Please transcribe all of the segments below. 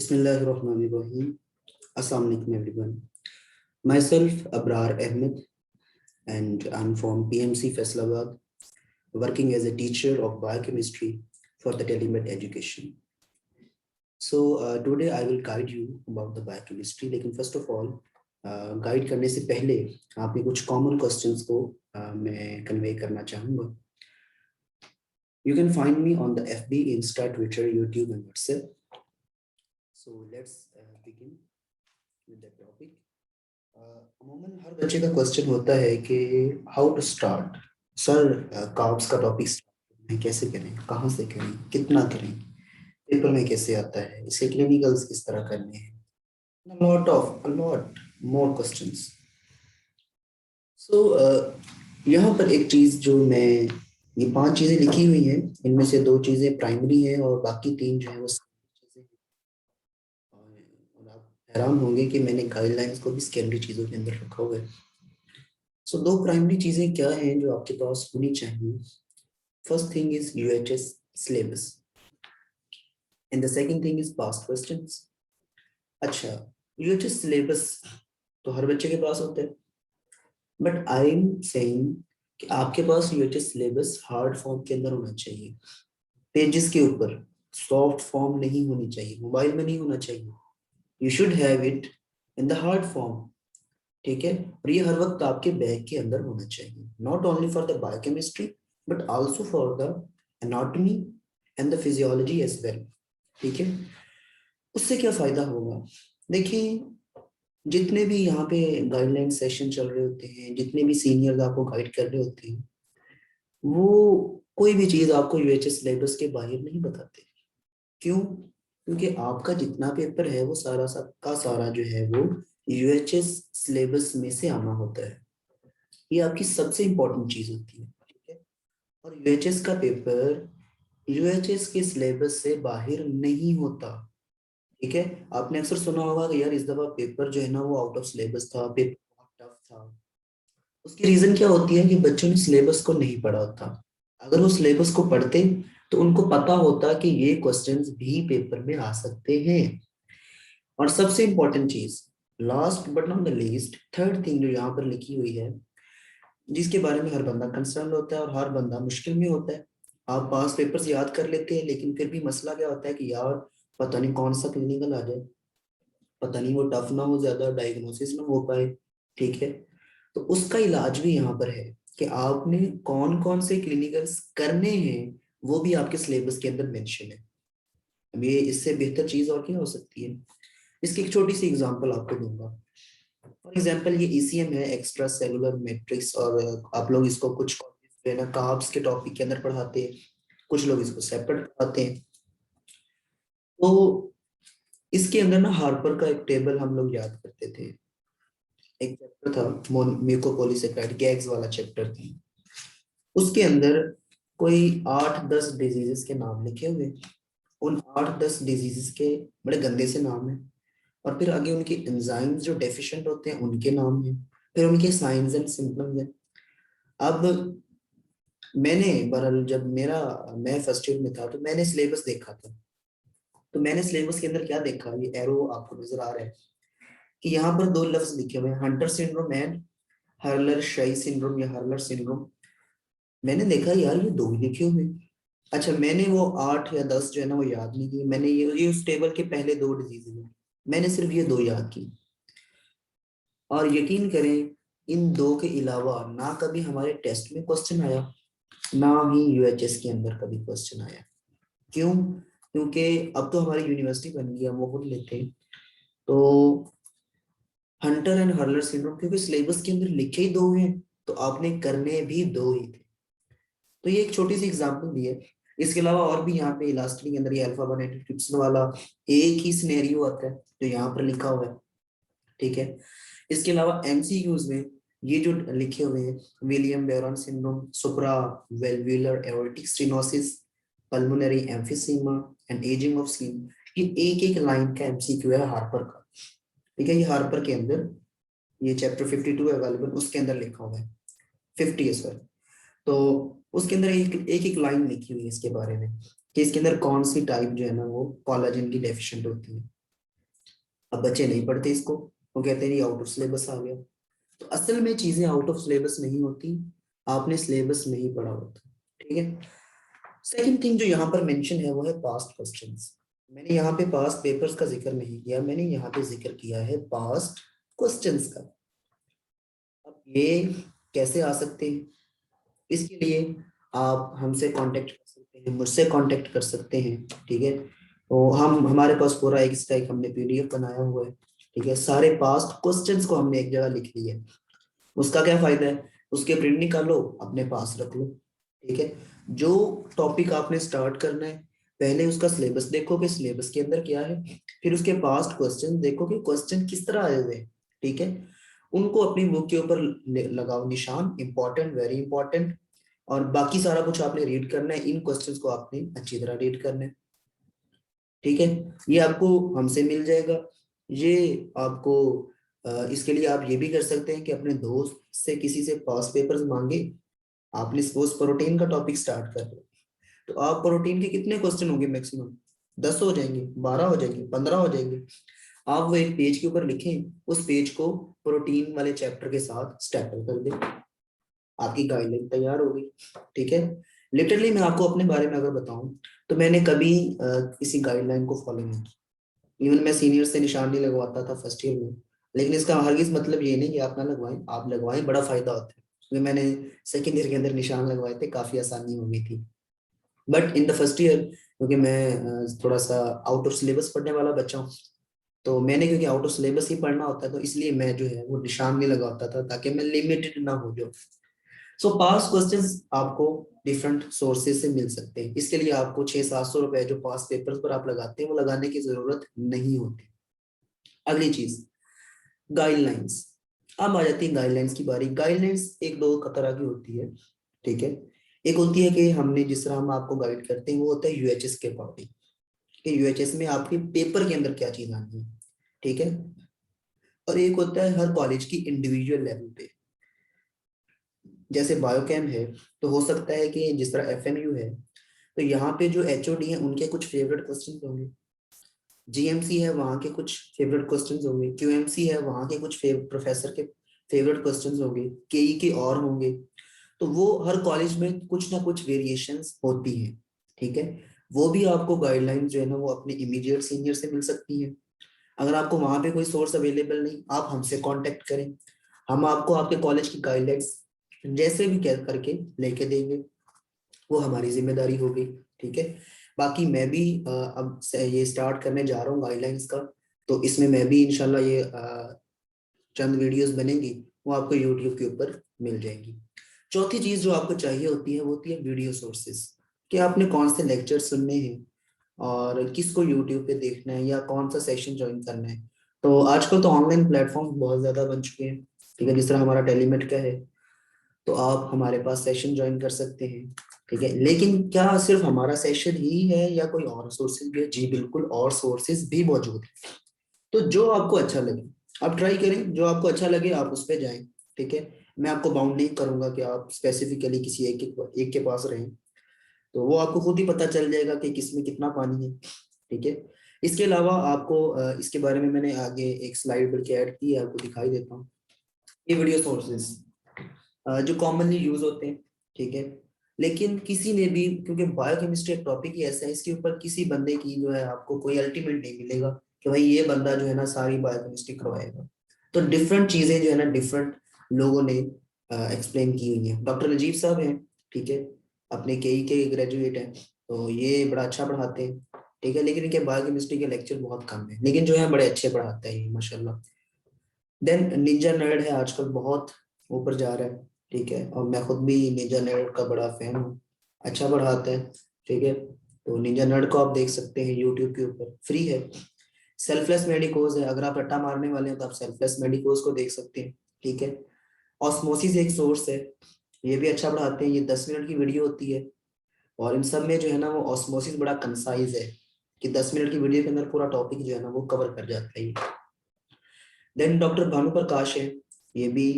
Bismillahirrahmanirrahim. Assalamu alaikum everyone. Myself Abrar Ahmed and I'm from PMC Faisalabad, working as a teacher of biochemistry for the telemed education. So today I will guide you about the biochemistry. लेकिन first of all guide करने से पहले आपके कुछ common questions को मैं convey करना चाहूँगा. You can find me on the FB, Insta, Twitter, YouTube and WhatsApp. So let's begin with the topic. अमूमन हर बच्चे का क्वेश्चन होता है कि how to start. Sir carbs का टॉपिक कैसे करें, कहाँ से करें, कितना करें, पेपर में कैसे आता है, इसके क्लिनिकल्स किस तरह करने हैं. a lot more questions. So यहाँ पर एक चीज जो मैं, ये 5 चीजें लिखी हुई हैं, इनमें से 2 चीजें प्राइमरी हैं और बाकी 3 जो है वो चीजें. और आप हैरान होंगे कि मैंने गाइडलाइंस को भी सेकेंडरी चीजों के अंदर रखा हुआ है. सो 2 प्राइमरी चीजें क्या हैं जो आपके पास होनी चाहिए. First thing is UHS syllabus and the second thing is past questions. अच्छा, UHS सिलेबस तो हर बच्चे के पास होता है, बट आई एम सेइंग कि आपके पास UHS सिलेबस हार्ड फॉर्म के अंदर होना चाहिए, पेजेस के ऊपर. सॉफ्ट फॉर्म नहीं होनी चाहिए, मोबाइल में नहीं होना चाहिए. You should have it in the hard form. ठीक है, और ये हर वक्त आपके बैग के अंदर होना चाहिए, not only for the biochemistry but also for the anatomy and the physiology as well. ठीक है, उससे क्या फायदा होगा. देखिए, जितने भी यहाँ पे गाइडलाइन सेशन चल रहे होते हैं, जितने भी सीनियर्स आपको गाइड कर रहे होते हैं, वो कोई भी चीज आपको UHS सिलेबस के बाहर नहीं बताते. क्यों? क्योंकि आपका जितना पेपर है वो सारा का सारा जो है वो UHS सिलेबस में से आना होता है. ये आपकी सबसे इंपॉर्टेंट चीज होती है. ठीक है, और UHS का पेपर UHS के सिलेबस से बाहर नहीं होता. ठीक है, आपने अक्सर सुना होगा कि यार इस दफा पेपर जो है ना वो आउट ऑफ सिलेबस था, पेपर बहुत टफ था. उसकी रीजन क्या होती है कि बच्चों ने सिलेबस को नहीं पढ़ा होता. अगर वो सिलेबस को पढ़ते तो उनको पता होता कि ये क्वेश्चंस भी पेपर में आ सकते हैं. और सबसे इंपॉर्टेंट चीज, last but not the least, third thing जो यहाँ पर लिखी हुई है, जिसके बारे में हर बंदा कंसर्न होता है और हर बंदा मुश्किल में होता है. आप पास पेपर्स याद कर लेते हैं, लेकिन फिर भी मसला क्या होता है कि यार पता नहीं कौन सा क्लिनिकल आ जाए, पता नहीं वो टफ ना हो, ज्यादा डायग्नोसिस ना हो पाए. ठीक है, तो उसका इलाज भी यहाँ पर है कि आपने कौन कौन से क्लिनिकल्स करने हैं, वो भी आपके सिलेबस के अंदर मेंशन है. अब ये इससे बेहतर चीज और क्या हो सकती है. इसकी एक छोटी सी एग्जांपल आपको दूंगा. फॉर एग्जांपल ये ECM है, एक्स्ट्रा सेलुलर मैट्रिक्स, और आप लोग इसको कुछ ना कार्ब्स के टॉपिक के अंदर पढ़ाते हैं, कुछ लोग इसको सेपरेट पढ़ाते हैं. तो इसके अंदर ना हार्पर का एक टेबल हम लोग याद करते थे. एक चैप्टर था म्यूकोपॉलीसेकेराइड, गैग्स वाला चैप्टर था. उसके अंदर कोई 8-10 डिजीजेस के नाम लिखे हुए. उन 8-10 डिजीजेस के बड़े गंदे से नाम है, और फिर आगे उनके एंजाइम्स जो डेफिशिएंट होते हैं उनके नाम है, फिर उनके साइंस एंड सिम्टम्स हैं. अब मैंने बहरहाल जब मैं फर्स्ट ईयर में था तो मैंने सिलेबस देखा था. तो मैंने सिलेबस के अंदर क्या देखा, ये एरो आपको नजर आ रहा है कि यहाँ पर 2 लफ्ज लिखे हुए हैं, हंटर सिंड्रोम एंड हर्लर शाई सिंड्रोम या हर्लर सिंड्रोम. मैंने देखा यार ये 2 ही लिखे हुए. अच्छा, मैंने वो 8 या 10 जो है ना वो याद नहीं किए. मैंने ये उस टेबल के पहले 2 डिजीज में मैंने सिर्फ ये 2 याद की. और यकीन करें, इन 2 के अलावा ना कभी हमारे टेस्ट में क्वेश्चन आया, ना ही UHS के अंदर कभी क्वेश्चन आया. क्यों? क्योंकि अब तो हमारी यूनिवर्सिटी बन गई, हम वो खुद लेते हैं. तो हंटर एंड हर्लर सिंड्रोम क्योंकि सिलेबस के अंदर लिखे ही 2 हैं, तो आपने करने भी 2 ही थे. तो ये एक छोटी सी एग्जांपल दी है. इसके अलावा और भी यहाँ पे इलास्टिक के अंदर ये अल्फा 1 एंटीट्रिप्सिन वाला एक ही सिनेरियो आता है जो यहाँ पर लिखा हुआ है. ठीक है, इसके अलावा MCQs में ये जो लिखे हुए हैं, William Beuren syndrome, supra valvular aortic stenosis, pulmonary emphysema and ageing of skin, ये एक एक लाइन का MCQ है हार्पर का. ठीक है, ये हार्पर के अंदर ये चैप्टर 52 अवेलेबल, उसके अंदर लिखा हुआ है 50 है सर. तो उसके अंदर एक एक लाइन लिखी हुई है इसके बारे में कि इसके अंदर कौन सी टाइप जो है ना वो कोलाजन की डेफिशिएंट होती है. अब बच्चे नहीं पढ़ते इसको, वो कहते हैं ये आउट ऑफ सिलेबस आ गया। तो असल में चीजें आउट ऑफ सिलेबस नहीं होती, आपने सिलेबस नहीं पढ़ा होता। ठीक है। सेकंड थिंग जो यहाँ पर मेंशन है वो है पास्ट क्वेश्चंस। मैंने यहाँ पे पास्ट पेपर्स का जिक्र नहीं किया, मैंने यहाँ पे जिक्र किया है पास्ट क्वेश्चंस का। अब ये कैसे आ सकते हैं, इसके लिए आप हमसे कांटेक्ट कर सकते हैं, मुझसे कांटेक्ट कर सकते हैं। ठीक है। तो हमारे पास पूरा एक इसका एक हमने पीडीएफ बनाया हुआ है। ठीक है। सारे पास्ट क्वेश्चंस को हमने एक जगह लिख लिया है। उसका क्या फायदा है, उसके प्रिंट निकालो, अपने पास रख लो। ठीक है। जो टॉपिक आपने स्टार्ट करना है, पहले उसका सिलेबस देखो कि सिलेबस के अंदर क्या है, फिर उसके पास्ट क्वेश्चन देखो कि क्वेश्चन किस तरह आए हुए हैं। ठीक है। उनको अपनी बुक के ऊपर लगाओ निशान, इंपॉर्टेंट, वेरी इंपॉर्टेंट। और बाकी सारा कुछ आपने रीड करना है, इन क्वेश्चंस को आपने अच्छी तरह रीड करना है। ठीक है। ये आपको हमसे मिल जाएगा। ये आपको इसके लिए आप ये भी कर सकते हैं कि अपने दोस्त से किसी से पास पेपर्स मांगे। आपने सपोज प्रोटीन का टॉपिक स्टार्ट कर रहे, तो आप प्रोटीन के कितने क्वेश्चन होंगे मैक्सिमम, 10 हो जाएंगे, 12 हो जाएंगे, 15 हो जाएंगे। आप वो एक पेज के ऊपर लिखें, उस पेज को प्रोटीन वाले चैप्टर के साथ स्टेपल कर दें, आपकी गाइडलाइन तैयार होगी। ठीक है। लिटरली मैं आपको अपने बारे में अगर बताऊं, तो मैंने कभी किसी गाइडलाइन को फॉलो नहीं किया। इवन मैं सीनियर से निशान नहीं लगवाता था फर्स्ट ईयर में। लेकिन इसका हरगिज मतलब ये नहीं कि आप ना लगवाएं, आप लगवाएं, बड़ा फायदा होता है। क्योंकि मैंने सेकेंड ईयर के अंदर निशान लगवाए थे, काफी आसानी हो गई थी। But in the first year, क्योंकि मैं थोड़ा सा आउट ऑफ सिलेबस पढ़ने वाला बच्चा हूँ, तो मैंने क्योंकि आउट ऑफ सिलेबस ही पढ़ना होता है, तो इसलिए मैं जो है वो निशान नहीं लगाता था, ताकि मैं लिमिटेड ना हो जाऊं। सो पास क्वेश्चंस आपको डिफरेंट सोर्सेज से मिल सकते हैं। इसके लिए आपको 600-700 रुपए जो पास पेपर्स पर आप लगाते हैं, वो लगाने की जरूरत नहीं होती। अगली चीज, गाइडलाइंस। अब आ जाती है गाइडलाइंस की बारी। गाइडलाइंस एक दो तरह की होती है। ठीक है। एक होती है कि हमने जिस तरह हम आपको गाइड करते हैं, वो होता है यूएचएस के अकॉर्डिंग, कि यूएचएस में आपके पेपर के अंदर क्या चीज आनी है। ठीक है। और एक होता है हर कॉलेज की इंडिविजुअल लेवल पे। जैसे बायोकेम है, तो हो सकता है कि जिस तरह एफएमयू है, तो यहाँ पे जो एचओडी है उनके कुछ फेवरेट क्वेश्चन होंगे। जीएमसी है, वहाँ के कुछ फेवरेट क्वेश्चंस होंगे। क्यूएमसी है, वहाँ के कुछ प्रोफेसर के फेवरेट क्वेश्चंस होंगे। केई के और होंगे। तो वो हर कॉलेज में कुछ ना कुछ वेरिएशंस होती हैं। ठीक है। वो भी आपको गाइडलाइन जो है ना, वो अपने इमीडिएट सीनियर से मिल सकती है। अगर आपको वहां पे कोई सोर्स अवेलेबल नहीं, आप हमसे कांटेक्ट करें, हम आपको आपके कॉलेज की गाइडलाइंस जैसे भी करके लेके देंगे, वो हमारी जिम्मेदारी होगी। ठीक है। बाकी मैं भी अब से ये स्टार्ट करने जा रहा हूँ गाइडलाइंस का, तो इसमें मैं भी इंशाल्लाह ये चंद वीडियोस बनेंगी, वो आपको यूट्यूब के ऊपर मिल जाएंगी। चौथी चीज जो आपको चाहिए होती है, वो होती है वीडियो सोर्सेज, कि आपने कौन से लेक्चर सुनने हैं और किसको यूट्यूब पे देखना है या कौन सा सेशन ज्वाइन करना है। तो आजकल तो ऑनलाइन प्लेटफॉर्म बहुत ज्यादा बन चुके हैं। ठीक है। जिस तरह हमारा टेलीमेट का है, तो आप हमारे पास सेशन ज्वाइन कर सकते हैं। ठीक है। लेकिन क्या सिर्फ हमारा सेशन ही है या कोई और सोर्सेज भी है? जी बिल्कुल, और सोर्सेज भी मौजूद है। तो जो आपको अच्छा लगे आप ट्राई करें, जो आपको अच्छा लगे आप उस पर जाएं। ठीक है। मैं आपको बाउंड नहीं करूंगा कि आप स्पेसिफिकली किसी एक के पास रहें। तो वो आपको खुद ही पता चल जाएगा कि किसमें कितना पानी है। ठीक है। इसके अलावा आपको इसके बारे में मैंने आगे एक स्लाइड बल्कि ऐड की है, आपको दिखाई देता हूँ। ये वीडियो सोर्सेज जो कॉमनली यूज होते हैं। ठीक है। लेकिन किसी ने भी, क्योंकि बायोकेमिस्ट्री एक टॉपिक ही ऐसा है, इसके ऊपर किसी बंदे की जो है आपको कोई अल्टीमेट नहीं मिलेगा कि भाई ये बंदा जो है ना सारी बायोकेमिस्ट्री करवाएगा। तो डिफरेंट चीजें जो है ना डिफरेंट लोगों ने एक्सप्लेन की हुई है। डॉक्टर नजीब साहब हैं, ठीक है, अपने केई के ग्रेजुएट हैं, तो ये बड़ा अच्छा पढ़ाते हैं। ठीक है। लेकिन इनके बायोकेमिस्ट्री के लेक्चर बहुत कम है, लेकिन जो है बड़े अच्छे पढ़ाते हैं ये माशाल्लाह। देन निंजा नर्ड है, आजकल बहुत ऊपर जा रहा है। ठीक है। और मैं खुद भी निंजा नर्ड का बड़ा फैन हूँ, अच्छा पढ़ाता है। ठीक है। तो निंजा नर्ड को आप देख सकते हैं यूट्यूब के ऊपर, फ्री है। सेल्फलेस मेडिकोज है, अगर आप रट्टा मारने वाले हैं तो आप सेल्फलेस मेडिकोज को देख सकते हैं। ठीक है। ऑस्मोसिस एक सोर्स है, ये भी अच्छा पढ़ाते हैं। ये 10 मिनट की वीडियो होती है, और इन सब में जो है ना वो ऑस्मोसिस बड़ा कंसाइज है, कि 10 मिनट की वीडियो के अंदर पूरा टॉपिक जो है ना वो कवर कर जाता है। देन डॉक्टर भानु प्रकाश है, ये भी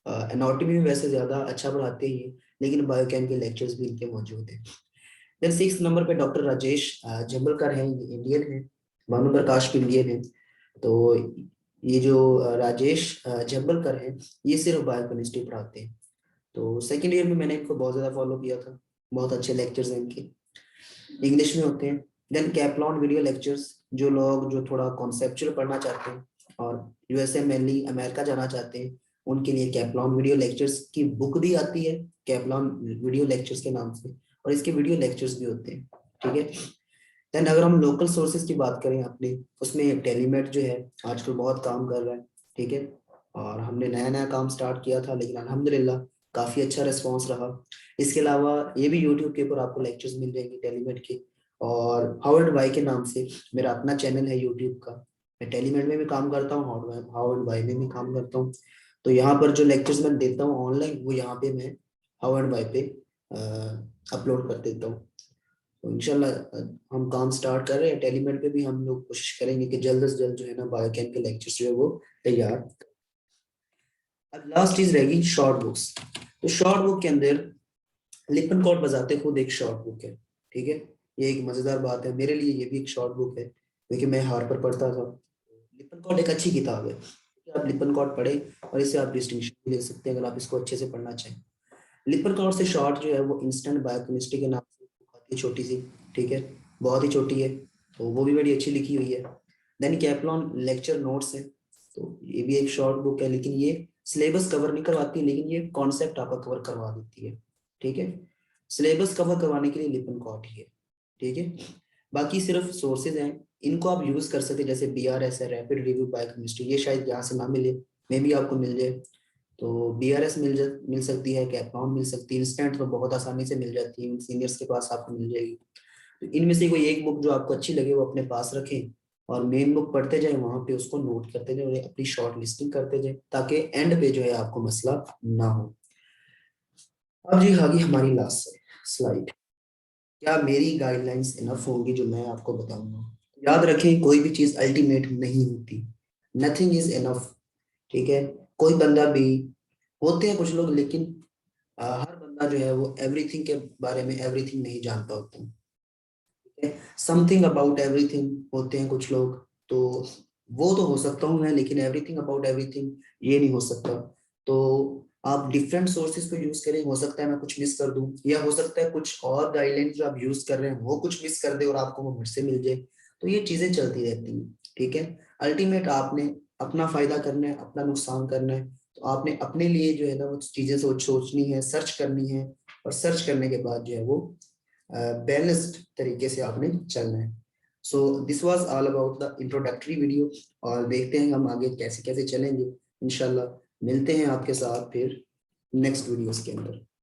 एनाटॉमी में वैसे ज्यादा अच्छा पढ़ाते हैं, लेकिन बायोकेम के लेक्चर्स भी इनके मौजूद हैं। देन 6 नंबर पे डॉक्टर राजेश जंबलकर हैं, ये इंडियन है। भानु प्रकाश भी इंडियन है। तो ये जो राजेश जम्बलकर हैं, ये सिर्फ बायोकेमिस्ट्री पढ़ाते हैं। तो सेकेंड ईयर में मैंने इनको बहुत ज़्यादा फॉलो किया था, बहुत अच्छे लेक्चर्स हैं इनके, इंग्लिश में होते हैं। देन कैपलॉन वीडियो लेक्चर्स, जो लोग जो थोड़ा कॉन्सेप्चुअल पढ़ना चाहते हैं और यूएसए मेनली अमेरिका जाना चाहते हैं, उनके लिए कैपलॉन वीडियो लेक्चर्स की बुक भी आती है, कैपलॉन वीडियो लेक्चर्स के नाम से, और इसके वीडियो लेक्चर्स भी होते हैं। ठीक है। देन अगर हम लोकल सोर्सेज की बात करें अपने, उसमें टेलीमेट जो है आजकल बहुत काम कर रहा है। ठीक है। और हमने नया नया काम स्टार्ट किया था, लेकिन अल्हम्दुलिल्लाह काफी अच्छा रिस्पॉन्स रहा। इसके अलावा ये भी यूट्यूब के ऊपर आपको लेक्चर्स मिल जाएंगे टेलीमेट के, और हावर्ड वाई के नाम से मेरा अपना चैनल है यूट्यूब का। मैं टेलीमेट में भी काम करता हूँ, हावर्ड वाई में भी काम करता हूँ। तो यहाँ पर जो लेक्चर्स मैं देता हूँ ऑनलाइन, वो यहाँ पे मैं हावर्ड वाई पे अपलोड कर देता हूँ। तो इंशाल्लाह हम काम स्टार्ट कर रहे हैं टेलीमेट पे भी। हम लोग कोशिश करेंगे कि जल्द से जल्द जो है ना बायोकेम के लेक्चर्स जो है वो तैयार। अब लास्ट चीज रहेगी शॉर्ट बुक्स। तो शॉर्ट बुक के अंदर लिपन कोड बजाते खुद एक शॉर्ट बुक है। ठीक है। ये एक मजेदार बात है, मेरे लिए ये भी एक शॉर्ट बुक है, क्योंकि मैं हार्पर पढ़ता था। लिपन कोड एक अच्छी किताब है, आप लिपन कोड पढ़े और इससे आप डिस्टिंक्शन भी ले सकते हैं अगर आप इसको अच्छे से पढ़ना चाहें। लिपन कोड से शॉर्ट जो है वो इंस्टेंट बायोकेमिस्ट्री के नाम से बुक आती है, छोटी सी। ठीक है। बहुत ही छोटी है, तो वो भी बड़ी अच्छी लिखी हुई है। देन कैपलॉन लेक्चर नोट्स है, तो ये भी एक शॉर्ट बुक है, लेकिन ये सिलेबस कवर नहीं करवाती, लेकिन ये कॉन्सेप्ट आपका कवर करवा देती है। ठीक है। सिलेबस कवर करवाने के लिए लिपन कॉट ही है। ठीक है। बाकी सिर्फ सोर्सेज हैं, इनको आप यूज कर सकते हैं, जैसे BRS है, रैपिड रिव्यू बायोकेमिस्ट्री, ये शायद यहाँ से ना मिले, मे भी आपको मिल जाए। तो BRS मिल सकती है, कैपलॉन मिल सकती है, इंस्टेंट तो बहुत आसानी से मिल जाती है, सीनियर्स के पास आपको मिल जाएगी। तो इनमें से कोई एक बुक जो आपको अच्छी लगे वो अपने पास रखें, और मेन बुक पढ़ते जाए, वहां पे उसको नोट करते जाए और अपनी शॉर्ट लिस्टिंग करते जाए, ताकि एंड पे जो है आपको मसला ना हो। अब जी आगे हमारी लास्ट स्लाइड, क्या मेरी गाइडलाइंस इनफ होंगी जो मैं आपको बताऊंगा। याद रखें, कोई भी चीज अल्टीमेट नहीं होती, नथिंग इज इनफ। ठीक है। कोई बंदा भी, होते हैं कुछ लोग, लेकिन हर बंदा जो है वो एवरीथिंग के बारे में एवरीथिंग नहीं जानता होता। ठीक है। समथिंग अबाउट एवरीथिंग होते हैं कुछ लोग, तो वो तो हो सकता हूँ मैं, लेकिन एवरीथिंग अबाउट एवरीथिंग ये नहीं हो सकता। तो आप डिफरेंट सोर्सेज को यूज करें, हो सकता है मैं कुछ मिस कर दूं, या हो सकता है कुछ और गाइडलाइंस जो आप यूज कर रहे हैं वो कुछ मिस कर दे और आपको वो मुझसे मिल जाए। तो ये चीजें चलती रहती हैं। ठीक है। अल्टीमेट आपने अपना फायदा करना है, अपना नुकसान करना है। तो आपने अपने लिए जो है ना वो चीजें सोचनी है, सर्च करनी है, और सर्च करने के बाद जो है वो बैलेंस्ड तरीके से आपने चलना है। So this was all about the introductory video, और देखते हैं हम आगे कैसे कैसे चलेंगे। इंशाल्लाह मिलते हैं आपके साथ फिर नेक्स्ट वीडियोस के अंदर।